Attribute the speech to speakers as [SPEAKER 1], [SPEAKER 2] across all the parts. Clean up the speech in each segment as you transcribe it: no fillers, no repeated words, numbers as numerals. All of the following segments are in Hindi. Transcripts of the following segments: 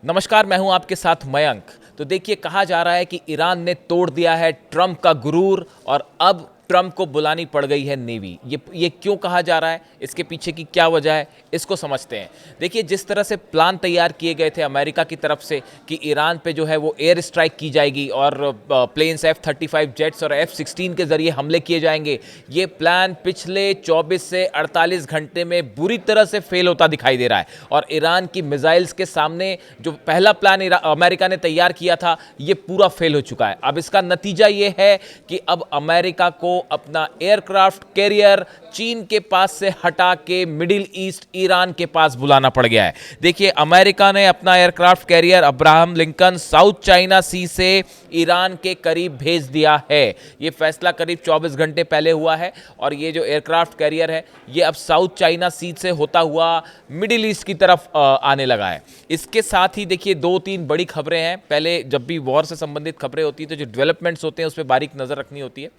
[SPEAKER 1] नमस्कार, मैं हूं आपके साथ मयंक। तो देखिए, कहा जा रहा है कि ईरान ने तोड़ दिया है ट्रंप का गुरूर और अब ट्रंप को बुलानी पड़ गई है नेवी। ये क्यों कहा जा रहा है, इसके पीछे की क्या वजह है, इसको समझते हैं। देखिए, जिस तरह से प्लान तैयार किए गए थे अमेरिका की तरफ से कि ईरान पे जो है वो एयर स्ट्राइक की जाएगी और प्लेन्स F-35 जेट्स और F-16 के जरिए हमले किए जाएंगे, ये प्लान पिछले 24 से 48 घंटे में बुरी तरह से फेल होता दिखाई दे रहा है। और ईरान की मिसाइल्स के सामने जो पहला प्लान अमेरिका ने तैयार किया था, ये पूरा फेल हो चुका है। अब इसका नतीजा ये है कि अब अमेरिका को अपना एयरक्राफ्ट कैरियर चीन के पास से हटा के मिडिल ईस्ट ईरान के पास बुलाना पड़ गया है। देखिए, अमेरिका ने अपना aircraft carrier Abraham Lincoln South China Sea से ईरान के करीब भेज दिया है। ये फैसला करीब 24 घंटे पहले हुआ है और ये जो एयरक्राफ्ट कैरियर है ये अब साउथ चाइना सी से होता हुआ मिडिल ईस्ट की तरफ आने लगा है। इसके साथ ही देखिए, 2-3 बड़ी खबरें हैं। पहले जब भी वॉर से संबंधित खबरें होती है तो जो डेवलपमेंट्स होते हैं उस पर बारीक नज़र रखनी होती है।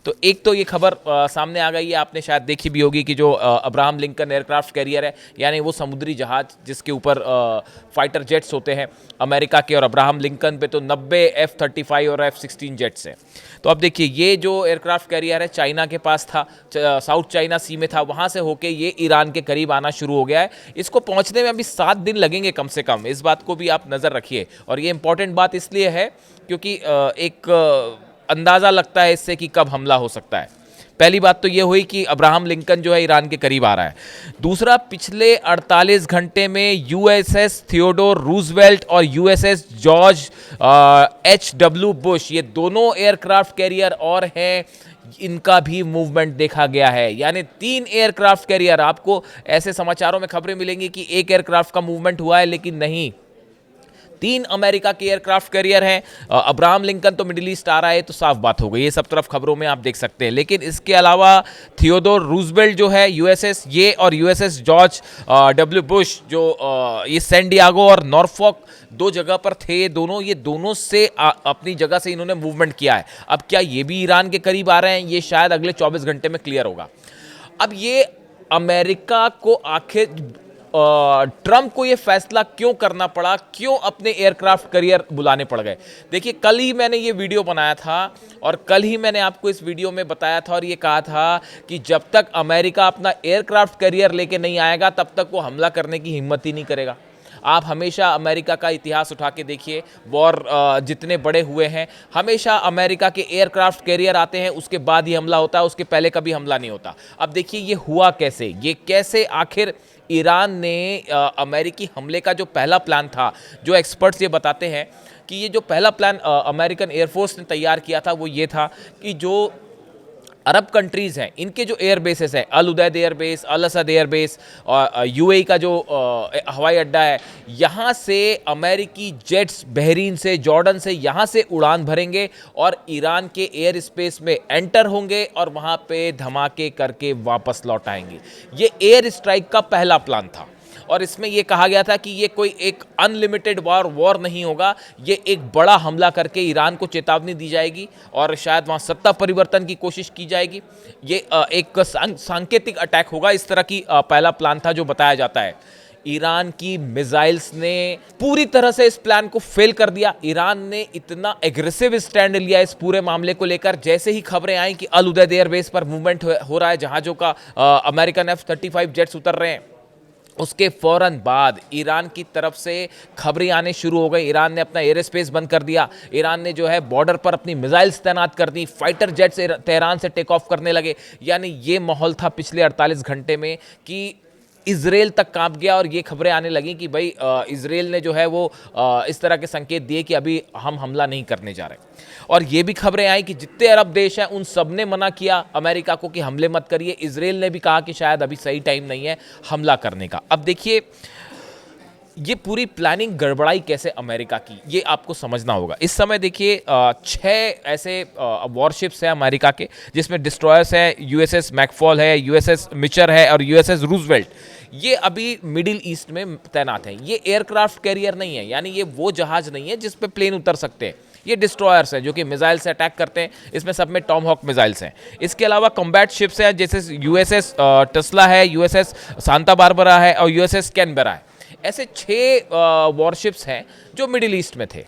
[SPEAKER 1] तो एक तो ये खबर सामने आ गई है, आपने शायद देखी भी होगी कि जो अब्राहम लिंकन एयरक्राफ्ट कैरियर है, यानी वो समुद्री जहाज जिसके ऊपर फाइटर जेट्स होते हैं अमेरिका के, और अब्राहम लिंकन पे तो 90 F-35 और F-16 जेट्स हैं। तो अब देखिए, ये जो एयरक्राफ्ट कैरियर है चाइना के पास था, साउथ चाइना सी में था, वहाँ से होके ये ईरान के करीब आना शुरू हो गया है। इसको पहुँचने में अभी 7 दिन लगेंगे कम से कम, इस बात को भी आप नज़र रखिए। और ये इंपॉर्टेंट बात इसलिए है क्योंकि एक अंदाज़ा लगता है इससे कि कब हमला हो सकता है। पहली बात तो ये हुई कि अब्राहम लिंकन जो है ईरान के करीब आ रहा है। दूसरा, पिछले 48 घंटे में USS थियोडोर रूजवेल्ट और USS जॉर्ज H.W. बुश, ये दोनों एयरक्राफ्ट कैरियर और हैं, इनका भी मूवमेंट देखा गया है। यानी 3 एयरक्राफ्ट कैरियर, आपको ऐसे समाचारों में खबरें मिलेंगी कि एक एयरक्राफ्ट का मूवमेंट हुआ है, लेकिन नहीं, 3 अमेरिका के एयरक्राफ्ट कैरियर हैं। अब्राहम लिंकन तो मिडिल ईस्ट आ रहा है, तो साफ बात हो गई, ये सब तरफ खबरों में आप देख सकते हैं। लेकिन इसके अलावा थियोडोर रूजवेल्ट जो है USS ये और USS जॉर्ज W. बुश जो ये सैन डियागो और नॉर्फॉक 2 जगह पर थे, ये दोनों से अपनी जगह से इन्होंने मूवमेंट किया है। अब क्या ये भी ईरान के करीब आ रहे हैं, ये शायद अगले 24 घंटे में क्लियर होगा। अब ये अमेरिका को आखिर ट्रंप को ये फैसला क्यों करना पड़ा, क्यों अपने एयरक्राफ्ट कैरियर बुलाने पड़ गए। देखिए, कल ही मैंने ये वीडियो बनाया था और कल ही मैंने आपको इस वीडियो में बताया था और ये कहा था कि जब तक अमेरिका अपना एयरक्राफ्ट कैरियर लेके नहीं आएगा तब तक वो हमला करने की हिम्मत ही नहीं करेगा। आप हमेशा अमेरिका का इतिहास उठा के देखिए, वॉर जितने बड़े हुए हैं, हमेशा अमेरिका के एयरक्राफ्ट कैरियर आते हैं, उसके बाद ही हमला होता है, उसके पहले कभी हमला नहीं होता। अब देखिए, ये हुआ कैसे, ये कैसे आखिर ईरान ने अमेरिकी हमले का जो पहला प्लान था, जो एक्सपर्ट्स ये बताते हैं कि ये जो पहला प्लान अमेरिकन एयरफोर्स ने तैयार किया था वो ये था कि जो अरब कंट्रीज़ हैं, इनके जो एयर बेसेस हैं, अल उदैद एयर बेस, अल असद एयर बेस और UAE का जो हवाई अड्डा है, यहाँ से अमेरिकी जेट्स बहरीन से, जॉर्डन से यहाँ से उड़ान भरेंगे और ईरान के एयर स्पेस में एंटर होंगे और वहाँ पे धमाके करके वापस लौट आएंगे। ये एयर स्ट्राइक का पहला प्लान था और इसमें यह कहा गया था कि ये कोई एक अनलिमिटेड वॉर नहीं होगा, ये एक बड़ा हमला करके ईरान को चेतावनी दी जाएगी और शायद वहाँ सत्ता परिवर्तन की कोशिश की जाएगी। ये एक सांकेतिक अटैक होगा, इस तरह की पहला प्लान था जो बताया जाता है। ईरान की मिसाइल्स ने पूरी तरह से इस प्लान को फेल कर दिया। ईरान ने इतना एग्रेसिव स्टैंड लिया इस पूरे मामले को लेकर, जैसे ही खबरें आई कि अल उदैद एयरबेस पर मूवमेंट हो रहा है, जहाज़ों का अमेरिकन F-35 जेट्स उतर रहे हैं, उसके फ़ौरन बाद ईरान की तरफ से खबरें आने शुरू हो गई। ईरान ने अपना एयर स्पेस बंद कर दिया, ईरान ने जो है बॉर्डर पर अपनी मिसाइल्स तैनात कर दी, फाइटर जेट्स तेहरान से टेक ऑफ करने लगे। यानी ये माहौल था पिछले 48 घंटे में कि इजराइल तक कांप गया और ये खबरें आने लगी कि भाई इजराइल ने जो है वो इस तरह के संकेत दिए कि अभी हम हमला नहीं करने जा रहे। और ये भी खबरें आई कि जितने अरब देश हैं उन सब ने मना किया अमेरिका को कि हमले मत करिए। इजराइल ने भी कहा कि शायद अभी सही टाइम नहीं है हमला करने का। अब देखिए, ये पूरी प्लानिंग गड़बड़ाई कैसे अमेरिका की, ये आपको समझना होगा। इस समय देखिए 6 ऐसे वॉरशिप्स हैं अमेरिका के, जिसमें डिस्ट्रॉयर्स हैं, USS मैकफॉल है, USS मिचर है और USS रूजवेल्ट। ये अभी मिडिल ईस्ट में तैनात हैं। ये एयरक्राफ्ट कैरियर नहीं है, यानी ये वो जहाज़ नहीं है जिस पे प्लेन उतर सकते हैं। ये डिस्ट्रॉयर्स हैं जो कि मिसाइल से अटैक करते हैं। इसमें सब में टॉम हॉक मिसाइल्स हैं। इसके अलावा कॉम्बैट शिप्स हैं, जैसे USS टस्ला है, USS सांता बारबरा है और USS कैनबरा है। ऐसे 6 वॉरशिप्स हैं जो मिडिल ईस्ट में थे।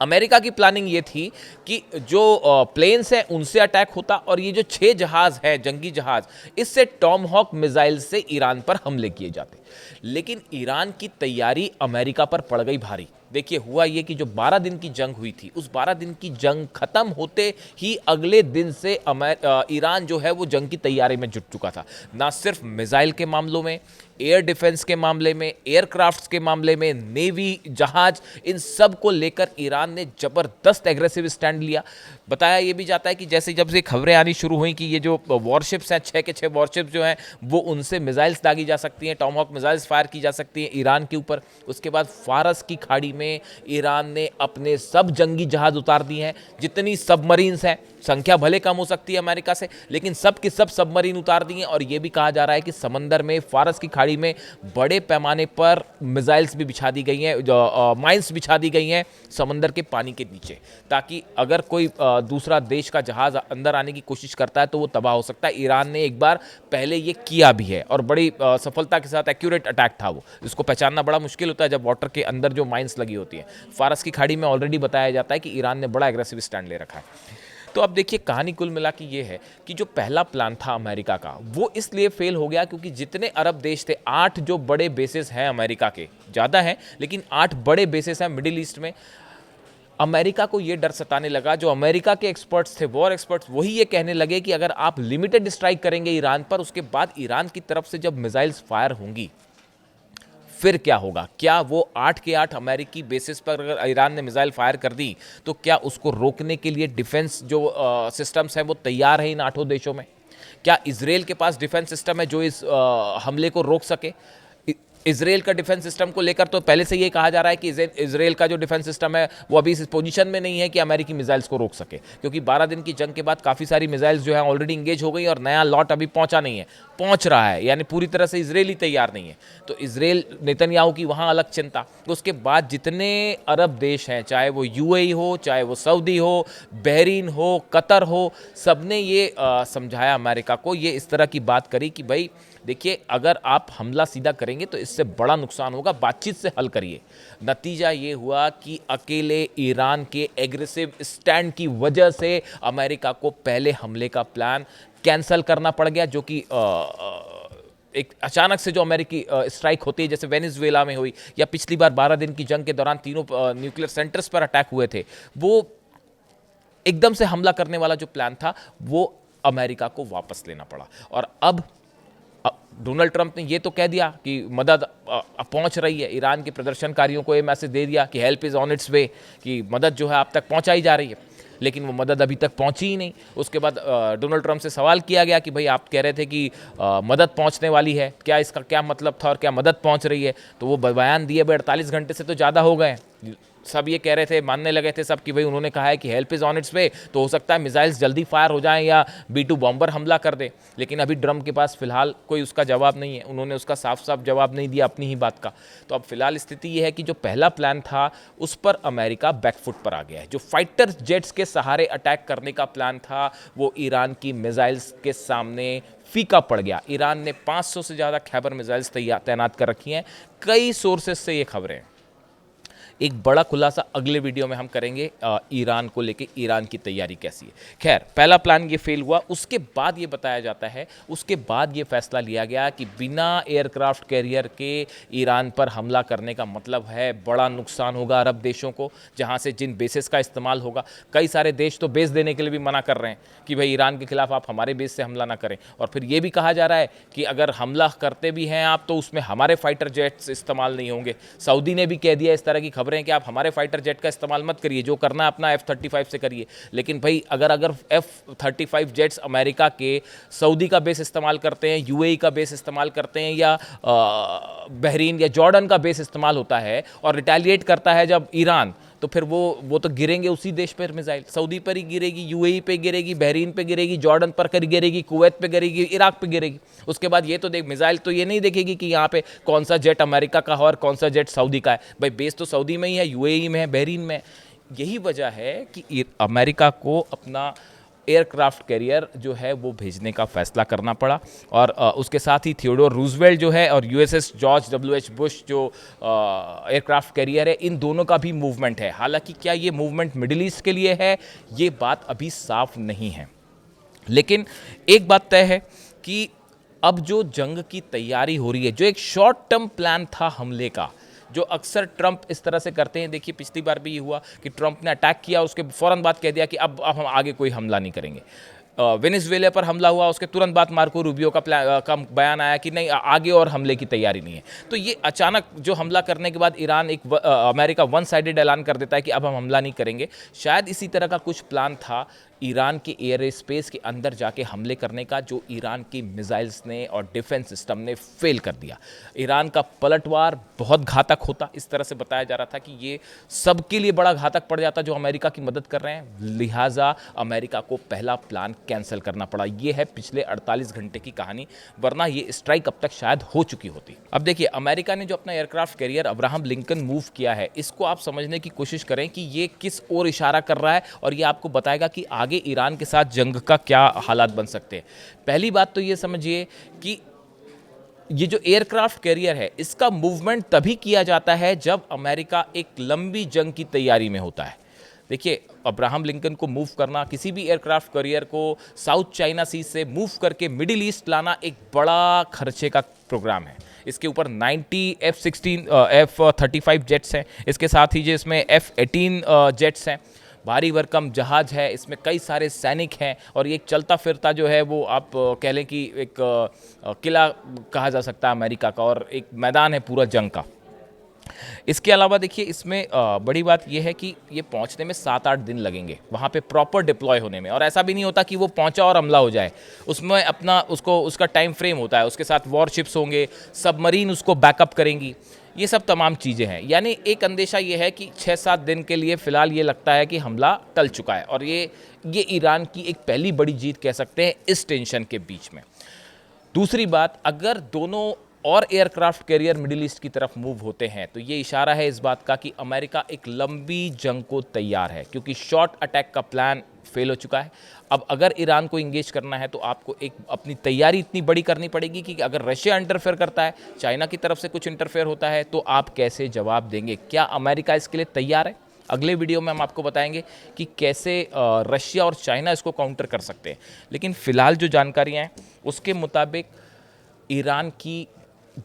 [SPEAKER 1] अमेरिका की प्लानिंग ये थी कि जो प्लेन्स हैं उनसे अटैक होता और ये जो 6 जहाज है, जंगी जहाज, इससे टॉमहॉक मिसाइल से ईरान पर हमले किए जाते। लेकिन ईरान की तैयारी अमेरिका पर पड़ गई भारी। देखिए, हुआ ये कि जो 12 दिन की जंग हुई थी, उस 12 दिन की जंग खत्म होते ही अगले दिन से ईरान जो है वो जंग की तैयारी में जुट चुका था। ना सिर्फ मिसाइल के मामलों में, एयर डिफेंस के मामले में, एयरक्राफ्ट्स के मामले में, नेवी, जहाज, इन सब को लेकर ईरान ने जबरदस्त एग्रेसिव स्टैंड लिया। बताया ये भी जाता है कि जैसे जब से खबरें आनी शुरू हुई कि ये जो वॉरशिप्स हैं, 6 के 6 वॉरशिप्स जो हैं, वो उनसे मिसाइल्स दागी जा सकती हैं, टॉमहॉक मिसाइल्स फायर की जा सकती हैं ईरान के ऊपर। उसके बाद फारस की खाड़ी में ईरान ने अपने सब जंगी जहाज उतार दिए हैं। जितनी सबमरीन्स हैं, संख्या भले कम हो सकती है अमेरिका से, लेकिन सब की सब सबमरीन उतार दिए हैं। और ये भी कहा जा रहा है कि समंदर में, फारस की खाड़ी में बड़े पैमाने पर मिसाइल्स भी बिछा दी गई हैं, जो माइंस बिछा दी गई हैं समंदर के पानी के नीचे, ताकि अगर कोई दूसरा देश का जहाज अंदर आने की कोशिश करता है तो वो तबाह हो सकता है। ईरान ने एक बार पहले ये किया भी है और बड़ी सफलता के साथ एक्यूरेट अटैक था वो। इसको पहचानना बड़ा मुश्किल होता है जब वाटर के अंदर जो माइंस लगी होती है। फारस की खाड़ी में ऑलरेडी बताया जाता है कि ईरान ने बड़ा एग्रेसिव स्टैंड ले रखा है। तो अब देखिए, कहानी कुल मिला के ये है कि जो पहला प्लान था अमेरिका का, वो इसलिए फेल हो गया क्योंकि जितने अरब देश थे, 8 जो बड़े बेसेस हैं अमेरिका के, ज़्यादा हैं लेकिन 8 बड़े बेसेस हैं मिडिल ईस्ट में। अमेरिका को ये डर सताने लगा, जो अमेरिका के एक्सपर्ट्स थे, वॉर एक्सपर्ट्स, वही ये कहने लगे कि अगर आप लिमिटेड स्ट्राइक करेंगे ईरान पर, उसके बाद ईरान की तरफ से जब मिसाइल्स फायर होंगी फिर क्या होगा। क्या वो 8 के 8 अमेरिकी बेसिस पर अगर ईरान ने मिसाइल फायर कर दी तो क्या उसको रोकने के लिए डिफेंस जो सिस्टम्स हैं वो तैयार है इन 8 देशों में? क्या इजराइल के पास डिफेंस सिस्टम है जो इस हमले को रोक सके? इजराइल का डिफेंस सिस्टम को लेकर तो पहले से ये कहा जा रहा है कि इजराइल का जो डिफेंस सिस्टम है वो अभी इस पोजीशन में नहीं है कि अमेरिकी मिसाइल्स को रोक सके, क्योंकि 12 दिन की जंग के बाद काफ़ी सारी मिसाइल्स जो है ऑलरेडी इंगेज हो गई और नया लॉट अभी पहुंचा नहीं है, पहुंच रहा है, यानी पूरी तरह से इजराइल तैयार नहीं है। तो इजराइल, नेतन्याहू की वहाँ अलग चिंता। उसके बाद जितने अरब देश हैं, चाहे वो यूएई हो, चाहे वो सऊदी हो, बहरीन हो, कतर हो, सबने ये समझाया अमेरिका को, ये इस तरह की बात करी कि भाई देखिए, अगर आप हमला सीधा करेंगे तो इससे बड़ा नुकसान होगा, बातचीत से हल करिए। नतीजा ये हुआ कि अकेले ईरान के एग्रेसिव स्टैंड की वजह से अमेरिका को पहले हमले का प्लान कैंसिल करना पड़ गया, जो कि एक अचानक से जो अमेरिकी स्ट्राइक होती है, जैसे वेनेजुएला में हुई या पिछली बार 12 दिन की जंग के दौरान तीनों न्यूक्लियर सेंटर्स पर अटैक हुए थे, वो एकदम से हमला करने वाला जो प्लान था वो अमेरिका को वापस लेना पड़ा। और अब डोनाल्ड ट्रंप ने ये तो कह दिया कि मदद पहुंच रही है, ईरान के प्रदर्शनकारियों को ये मैसेज दे दिया कि हेल्प इज़ ऑन इट्स वे, कि मदद जो है आप तक पहुंचाई जा रही है, लेकिन वो मदद अभी तक पहुंची ही नहीं। उसके बाद डोनाल्ड ट्रंप से सवाल किया गया कि भाई आप कह रहे थे कि मदद पहुंचने वाली है, क्या इसका क्या मतलब था और क्या मदद पहुंच रही है? तो वो बयान दिए, भाई 48 घंटे से तो ज़्यादा हो गए। सब ये कह रहे थे, मानने लगे थे सब कि भाई उन्होंने कहा है कि हेल्प इज़ ऑन इट्स वे, तो हो सकता है मिसाइल्स जल्दी फायर हो जाएं या B-2 बॉम्बर हमला कर दे। लेकिन अभी ट्रंप के पास फिलहाल कोई उसका जवाब नहीं है, उन्होंने उसका साफ साफ जवाब नहीं दिया अपनी ही बात का। तो अब फिलहाल स्थिति ये है कि जो पहला प्लान था उस पर अमेरिका बैकफुट पर आ गया है। जो फाइटर जेट्स के सहारे अटैक करने का प्लान था वो ईरान की मिसाइल्स के सामने फीका पड़ गया। ईरान ने 500 से ज़्यादा खैबर मिसाइल्स तैनात कर रखी हैं। कई सोर्सेज से ये खबरें। एक बड़ा खुलासा अगले वीडियो में हम करेंगे ईरान को लेके, ईरान की तैयारी कैसी है। खैर, पहला प्लान ये फेल हुआ, उसके बाद ये बताया जाता है, उसके बाद ये फैसला लिया गया कि बिना एयरक्राफ्ट कैरियर के ईरान पर हमला करने का मतलब है बड़ा नुकसान होगा अरब देशों को, जहाँ से जिन बेसेस का इस्तेमाल होगा। कई सारे देश तो बेस देने के लिए भी मना कर रहे हैं कि भाई ईरान के खिलाफ आप हमारे बेस से हमला ना करें। और फिर ये भी कहा जा रहा है कि अगर हमला करते भी हैं आप तो उसमें हमारे फाइटर जेट्स इस्तेमाल नहीं होंगे। सऊदी ने भी कह दिया, इस तरह की खबरें हैं कि आप हमारे फाइटर जेट का इस्तेमाल मत करिए, जो करना है अपना F-35 से करिए। लेकिन भाई अगर F-35 जेट्स अमेरिका के सऊदी का बेस इस्तेमाल करते हैं, यूएई का बेस इस्तेमाल करते हैं या बहरीन या जॉर्डन का बेस इस्तेमाल होता है और रिटेलिएट करता है जब ईरान, तो फिर वो तो गिरेंगे उसी देश पर मिसाइल। सऊदी पर ही गिरेगी, यूएई पे गिरेगी, बहरीन पे गिरेगी, जॉर्डन पर गिरेगी, कुवैत पे गिरेगी, इराक पे गिरेगी। उसके बाद ये तो मिसाइल तो ये नहीं देखेगी कि यहाँ पे कौन सा जेट अमेरिका का है और कौन सा जेट सऊदी का है। भाई बेस तो सऊदी में ही है, यूएई में है, बहरीन में है। यही वजह है कि अमेरिका को अपना एयरक्राफ्ट कैरियर जो है वो भेजने का फैसला करना पड़ा। और उसके साथ ही थियोडोर रूजवेल्ट जो है और यूएसएस जॉर्ज डब्ल्यूएच बुश जो एयरक्राफ्ट कैरियर है, इन दोनों का भी मूवमेंट है। हालांकि क्या ये मूवमेंट मिडिल ईस्ट के लिए है, ये बात अभी साफ नहीं है। लेकिन एक बात तय है कि अब जो जंग की तैयारी हो रही है, जो एक शॉर्ट टर्म प्लान था हमले का, जो अक्सर ट्रंप इस तरह से करते हैं। देखिए पिछली बार भी ये हुआ कि ट्रंप ने अटैक किया, उसके फ़ौरन बाद कह दिया कि अब हम आगे कोई हमला नहीं करेंगे। वेनेजुएला पर हमला हुआ, उसके तुरंत बाद मार्को रूबियो का बयान आया कि नहीं, आगे और हमले की तैयारी नहीं है। तो ये अचानक जो हमला करने के बाद ईरान अमेरिका वन साइडेड ऐलान कर देता है कि अब हम हमला नहीं करेंगे। शायद इसी तरह का कुछ प्लान था ईरान के एयर स्पेस के अंदर जाके हमले करने का, जो ईरान की मिसाइल्स ने और डिफेंस सिस्टम ने फेल कर दिया। ईरान का पलटवार बहुत घातक होता, इस तरह से बताया जा रहा था कि ये सबके लिए बड़ा घातक पड़ जाता जो अमेरिका की मदद कर रहे हैं। लिहाजा अमेरिका को पहला प्लान कैंसिल करना पड़ा। ये है पिछले 48 घंटे की कहानी, वरना ये स्ट्राइक अब तक शायद हो चुकी होती। अब देखिए अमेरिका ने जो अपना aircraft carrier Abraham Lincoln move किया है, इसको आप समझने की कोशिश करें कि ये किस ओर इशारा कर रहा है, और ये आपको बताएगा कि आगे ईरान के साथ जंग का क्या हालात बन सकते हैं। पहली बात तो ये समझिए कि ये जो एयरक्राफ्ट कैरियर है, इसका मूवमेंट तभी किया जाता है जब अमेरिका एक लंबी जंग की तैयारी में होता है। देखिए अब्राहम लिंकन को मूव करना, किसी भी एयरक्राफ्ट कैरियर को साउथ चाइना सी से मूव करके मिडिल ईस्ट लाना एक बड़ा खर्चे का प्रोग्राम है। इसके ऊपर 90 F-16 F-35 जेट्स हैं, इसके साथ ही जो इसमें F-18 जेट्स हैं, भारी भरकम जहाज है, इसमें कई सारे सैनिक हैं, और ये एक चलता फिरता जो है वो आप कह लें कि एक किला कहा जा सकता है अमेरिका का, और एक मैदान है पूरा जंग का। इसके अलावा देखिए इसमें बड़ी बात यह है कि ये पहुंचने में 7-8 दिन लगेंगे वहाँ पे प्रॉपर डिप्लॉय होने में। और ऐसा भी नहीं होता कि वो पहुंचा और हमला हो जाए, उसमें अपना उसका टाइम फ्रेम होता है। उसके साथ वॉरशिप्स होंगे, सबमरीन उसको बैकअप करेंगी, ये सब तमाम चीज़ें हैं। यानी एक अंदेशा ये है कि 6-7 दिन के लिए फ़िलहाल ये लगता है कि हमला टल चुका है, और ये ईरान की एक पहली बड़ी जीत कह सकते हैं इस टेंशन के बीच में। दूसरी बात, अगर दोनों और एयरक्राफ्ट कैरियर मिडिल ईस्ट की तरफ मूव होते हैं तो ये इशारा है इस बात का कि अमेरिका एक लंबी जंग को तैयार है, क्योंकि शॉर्ट अटैक का प्लान फेल हो चुका है। अब अगर ईरान को इंगेज करना है तो आपको एक अपनी तैयारी इतनी बड़ी करनी पड़ेगी कि अगर रशिया इंटरफेयर करता है, चाइना की तरफ से कुछ इंटरफेयर होता है, तो आप कैसे जवाब देंगे। क्या अमेरिका इसके लिए तैयार है? अगले वीडियो में हम आपको बताएंगे कि कैसे रशिया और चाइना इसको काउंटर कर सकते हैं। लेकिन फ़िलहाल जो जानकारियाँ हैं उसके मुताबिक ईरान की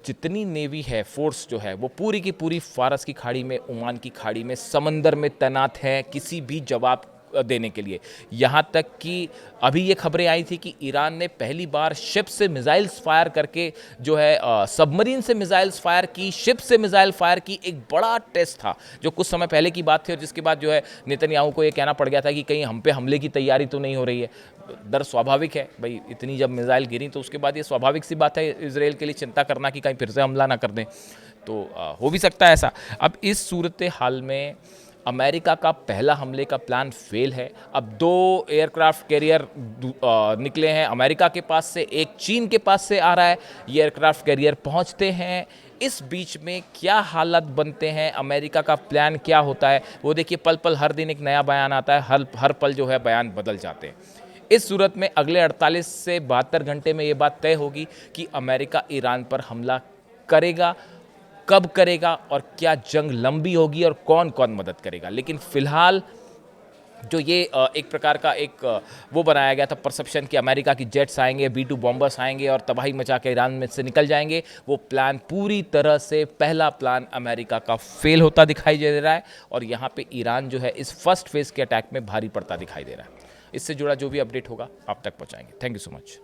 [SPEAKER 1] जितनी नेवी है, फोर्स जो है, वो पूरी की पूरी फारस की खाड़ी में, ओमान की खाड़ी में, समंदर में तैनात है किसी भी जवाब देने के लिए। यहाँ तक कि अभी ये खबरें आई थी कि ईरान ने पहली बार शिप से मिसाइल्स फायर करके जो है सबमरीन से मिसाइल्स फायर की, शिप से मिसाइल फायर की, एक बड़ा टेस्ट था जो कुछ समय पहले की बात थी, और जिसके बाद जो है नेतन्याहू को ये कहना पड़ गया था कि कहीं हम पे हमले की तैयारी तो नहीं हो रही है। डर स्वाभाविक है भाई, इतनी जब मिसाइल गिरी तो उसके बाद ये स्वाभाविक सी बात है इजराइल के लिए चिंता करना कि कहीं फिर से हमला ना कर दें। तो हो भी सकता है ऐसा। अब इस सूरत हाल में अमेरिका का पहला हमले का प्लान फेल है। अब 2 एयरक्राफ्ट कैरियर निकले हैं अमेरिका के पास से, एक चीन के पास से आ रहा है। ये एयरक्राफ्ट कैरियर पहुंचते हैं, इस बीच में क्या हालात बनते हैं, अमेरिका का प्लान क्या होता है, वो देखिए पल पल हर दिन एक नया बयान आता है, हर पल जो है बयान बदल जाते हैं। इस सूरत में अगले 48 से 72 घंटे में ये बात तय होगी कि अमेरिका ईरान पर हमला करेगा, कब करेगा, और क्या जंग लंबी होगी, और कौन कौन मदद करेगा। लेकिन फिलहाल जो ये एक प्रकार का एक वो बनाया गया था परसेप्शन कि अमेरिका की जेट्स आएंगे, B-2 बॉम्बर्स आएंगे और तबाही मचा के ईरान में से निकल जाएंगे, वो प्लान पूरी तरह से, पहला प्लान अमेरिका का फेल होता दिखाई दे रहा है। और यहाँ पे ईरान जो है इस फर्स्ट फेज़ के अटैक में भारी पड़ता दिखाई दे रहा है। इससे जुड़ा जो भी अपडेट होगा आप तक पहुँचाएंगे। Thank you so much.